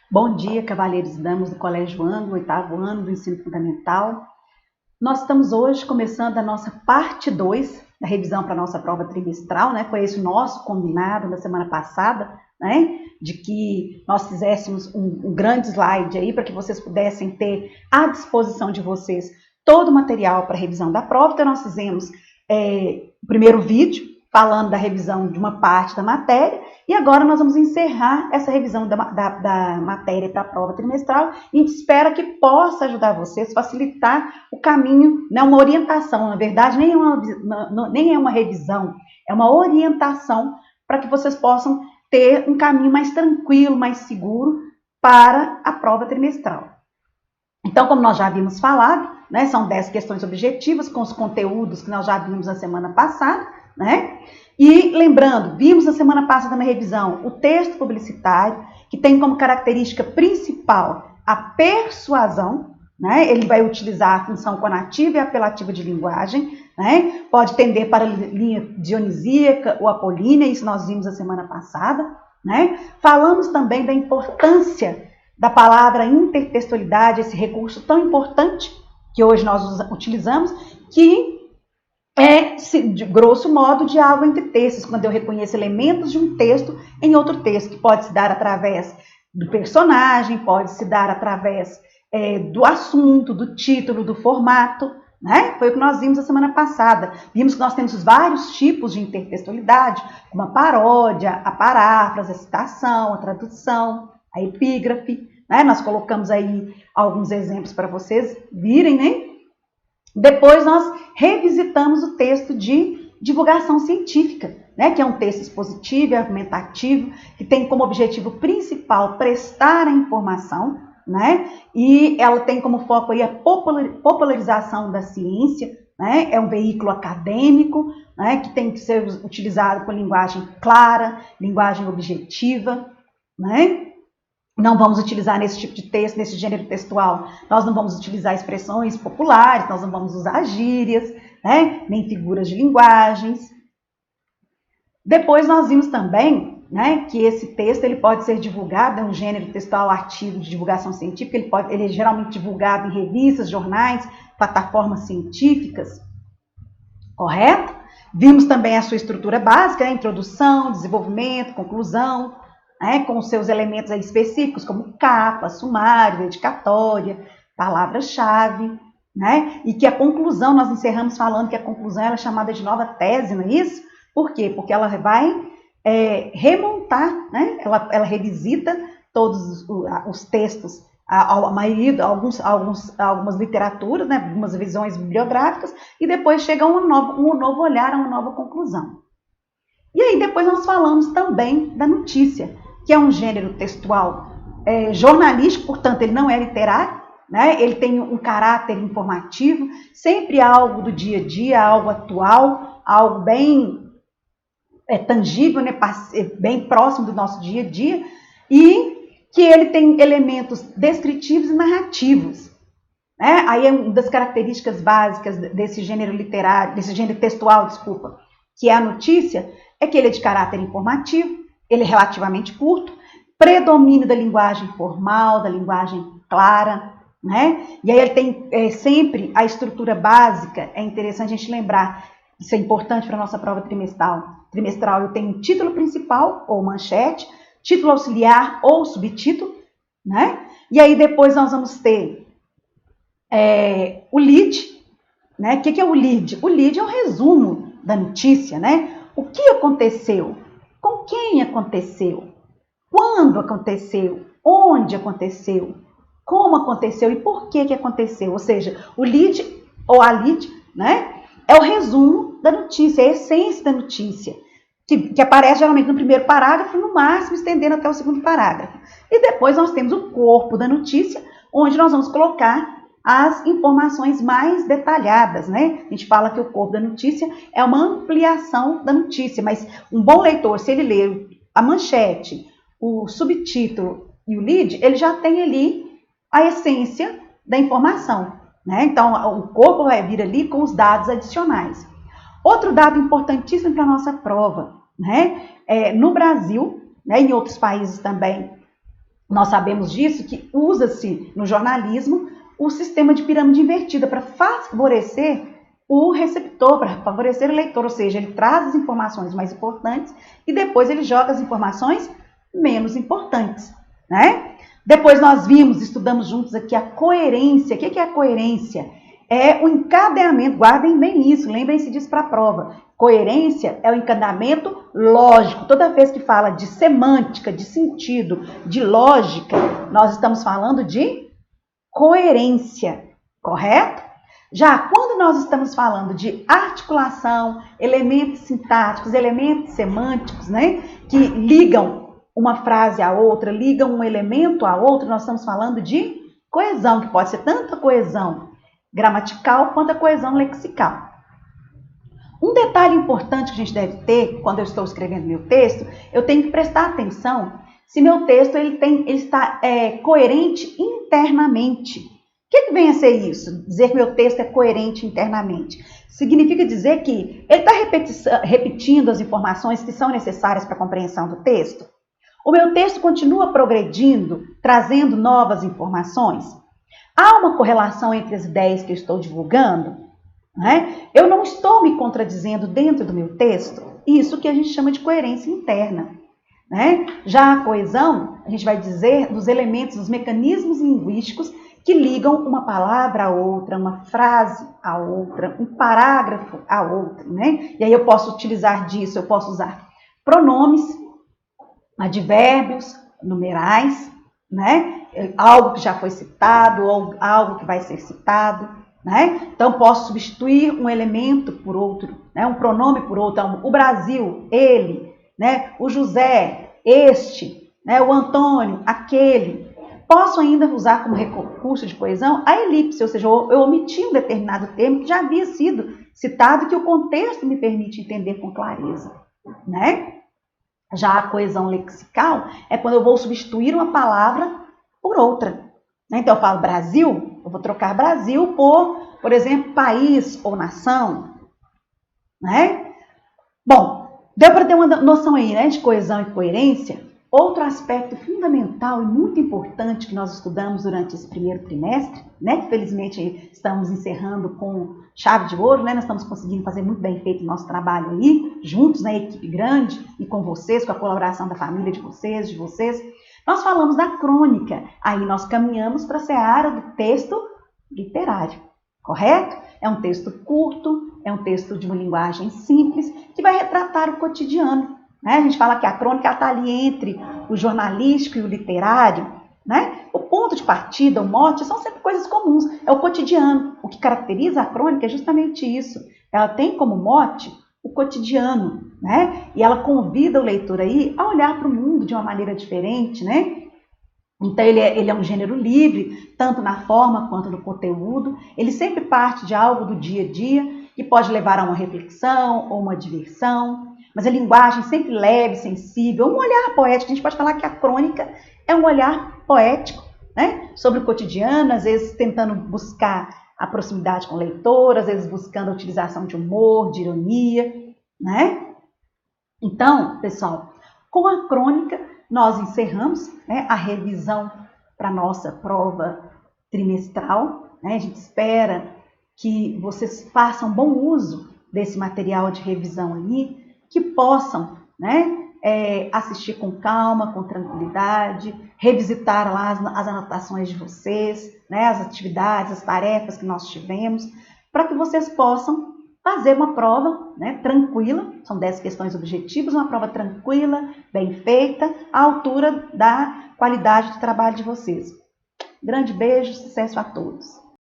Bom dia, cavalheiros e damas do Colégio Ângulo, oitavo ano do ensino fundamental. Nós estamos hoje começando a nossa parte 2 da revisão para a nossa prova trimestral, né? Foi esse o nosso combinado na semana passada, né? De que nós fizéssemos um grande slide aí para que vocês pudessem ter à disposição de vocês todo o material para a revisão da prova. Então, nós fizemos o primeiro vídeo falando da revisão de uma parte da matéria, e agora nós vamos encerrar essa revisão da matéria para a prova trimestral, e a gente espera que possa ajudar vocês, facilitar o caminho, né, uma orientação, na verdade, nem é uma revisão, é uma orientação para que vocês possam ter um caminho mais tranquilo, mais seguro para a prova trimestral. Então, como nós já havíamos falado, né, são 10 questões objetivas com os conteúdos que nós já vimos na semana passada, né? E lembrando, vimos na semana passada na revisão o texto publicitário, que tem como característica principal a persuasão, né? Ele vai utilizar a função conativa e apelativa de linguagem, né? Pode tender para a linha dionisíaca ou apolínea, isso nós vimos na semana passada, né? Falamos também da importância da palavra intertextualidade, esse recurso tão importante que hoje nós utilizamos, que de grosso modo, diálogo entre textos, quando eu reconheço elementos de um texto em outro texto, que pode se dar através do personagem, pode se dar através do assunto, do título, do formato, né? Foi o que nós vimos na semana passada. Vimos que nós temos vários tipos de intertextualidade, como a paródia, a paráfrase, a citação, a tradução, a epígrafe, né? Nós colocamos aí alguns exemplos para vocês virem, né? Depois nós revisitamos o texto de divulgação científica, né, que é um texto expositivo e argumentativo, que tem como objetivo principal prestar a informação, né, e ela tem como foco aí a popularização da ciência, né, é um veículo acadêmico, né, que tem que ser utilizado com linguagem clara, linguagem objetiva, né. Não vamos utilizar nesse tipo de texto, nesse gênero textual, nós não vamos utilizar expressões populares, nós não vamos usar gírias, né, nem figuras de linguagens. Depois nós vimos também, né, que esse texto ele pode ser divulgado, é um gênero textual artigo de divulgação científica, ele é geralmente divulgado em revistas, jornais, plataformas científicas, correto? Vimos também a sua estrutura básica, né, introdução, desenvolvimento, conclusão, né, com os seus elementos aí específicos, como capa, sumário, dedicatória, palavra-chave, né? E que a conclusão, nós encerramos falando que a conclusão era chamada de nova tese, não é isso? Por quê? Porque ela vai remontar, né? Ela revisita todos os textos, a maioria, algumas literaturas, né? Algumas visões bibliográficas, e depois chega a um novo olhar, a uma nova conclusão. E aí depois nós falamos também da notícia, que é um gênero textual jornalístico, portanto ele não é literário, né? Ele tem um caráter informativo, sempre algo do dia a dia, algo atual, algo bem tangível, né? Bem próximo do nosso dia a dia, e que ele tem elementos descritivos e narrativos. Né? Aí é uma das características básicas desse gênero literário, desse gênero textual, desculpa, que é a notícia, é que ele é de caráter informativo, ele é relativamente curto, predomínio da linguagem formal, da linguagem clara, né? E aí ele tem sempre a estrutura básica, é interessante a gente lembrar, isso é importante para a nossa prova trimestral, eu tenho título principal ou manchete, título auxiliar ou subtítulo, né? E aí depois nós vamos ter o lead, né? O que é o lead? O lead é o resumo da notícia, né? O que aconteceu? Com quem aconteceu? Quando aconteceu? Onde aconteceu? Como aconteceu e por que aconteceu? Ou seja, o lead ou a lead, né, é o resumo da notícia, é a essência da notícia, que aparece geralmente no primeiro parágrafo, no máximo estendendo até o segundo parágrafo. E depois nós temos o corpo da notícia, onde nós vamos colocar as informações mais detalhadas, né? A gente fala que o corpo da notícia é uma ampliação da notícia, mas um bom leitor, se ele ler a manchete, o subtítulo e o lead, ele já tem ali a essência da informação, né? Então, o corpo vai vir ali com os dados adicionais. Outro dado importantíssimo para a nossa prova, né? No Brasil, né, em outros países também, Nós sabemos disso, que usa-se no jornalismo o sistema de pirâmide invertida para favorecer o receptor, para favorecer o leitor, ou seja, ele traz as informações mais importantes e depois ele joga as informações menos importantes, né? Depois nós estudamos juntos aqui a coerência. O que é a coerência? É o encadeamento, guardem bem isso, lembrem-se disso para a prova. Coerência é o encadeamento lógico. Toda vez que fala de semântica, de sentido, de lógica, nós estamos falando de coerência, correto? Já quando nós estamos falando de articulação, elementos sintáticos, elementos semânticos, né, que ligam uma frase à outra, ligam um elemento a outro, nós estamos falando de coesão, que pode ser tanto a coesão gramatical quanto a coesão lexical. Um detalhe importante que a gente deve ter quando eu estou escrevendo meu texto, eu tenho que prestar atenção se meu texto ele está coerente internamente. O que vem a ser isso? Dizer que meu texto é coerente internamente. Significa dizer que ele está repetindo as informações que são necessárias para a compreensão do texto? O meu texto continua progredindo, trazendo novas informações? Há uma correlação entre as ideias que eu estou divulgando? Né? Eu não estou me contradizendo dentro do meu texto? Isso que a gente chama de coerência interna. Né? Já a coesão, a gente vai dizer dos elementos, dos mecanismos linguísticos que ligam uma palavra a outra, uma frase a outra, um parágrafo a outro. Né? E aí eu posso utilizar disso, eu posso usar pronomes, advérbios, numerais, né? Algo que já foi citado ou algo que vai ser citado. Né? Então, posso substituir um elemento por outro, né? Um pronome por outro. Então, o Brasil, ele, né? O José, este, né? O Antônio, aquele. Posso ainda usar como recurso de coesão a elipse, ou seja, eu omiti um determinado termo que já havia sido citado e que o contexto me permite entender com clareza. Né? Já a coesão lexical é quando eu vou substituir uma palavra por outra. Então, eu falo Brasil, eu vou trocar Brasil por exemplo, país ou nação. Né? Bom, deu para ter uma noção aí, né, de coesão e coerência? Outro aspecto fundamental e muito importante que nós estudamos durante esse primeiro trimestre, né, que felizmente estamos encerrando com chave de ouro, né, nós estamos conseguindo fazer muito bem feito o nosso trabalho aí, juntos, na equipe grande e com vocês, com a colaboração da família de vocês. Nós falamos da crônica, aí nós caminhamos para a seara do texto literário, correto? É um texto curto, é um texto de uma linguagem simples, que vai retratar o cotidiano. Né? A gente fala que a crônica está ali entre o jornalístico e o literário. Né? O ponto de partida, o mote, são sempre coisas comuns, é o cotidiano. O que caracteriza a crônica é justamente isso. Ela tem como mote o cotidiano, né? E ela convida o leitor aí a olhar para o mundo de uma maneira diferente, né? Então, ele é um gênero livre, tanto na forma quanto no conteúdo. Ele sempre parte de algo do dia a dia, que pode levar a uma reflexão ou uma diversão. Mas a linguagem sempre leve, sensível, um olhar poético. A gente pode falar que a crônica é um olhar poético, né? Sobre o cotidiano, às vezes tentando buscar a proximidade com o leitor, às vezes buscando a utilização de humor, de ironia, né? Então, pessoal, com a crônica, nós encerramos, né, a revisão para a nossa prova trimestral. Né? A gente espera que vocês façam bom uso desse material de revisão aí, que possam, né, assistir com calma, com tranquilidade, revisitar lá as anotações de vocês, né, as atividades, as tarefas que nós tivemos, para que vocês possam fazer uma prova, né, tranquila, são 10 questões objetivas, uma prova tranquila, bem feita, à altura da qualidade de trabalho de vocês. Grande beijo, sucesso a todos!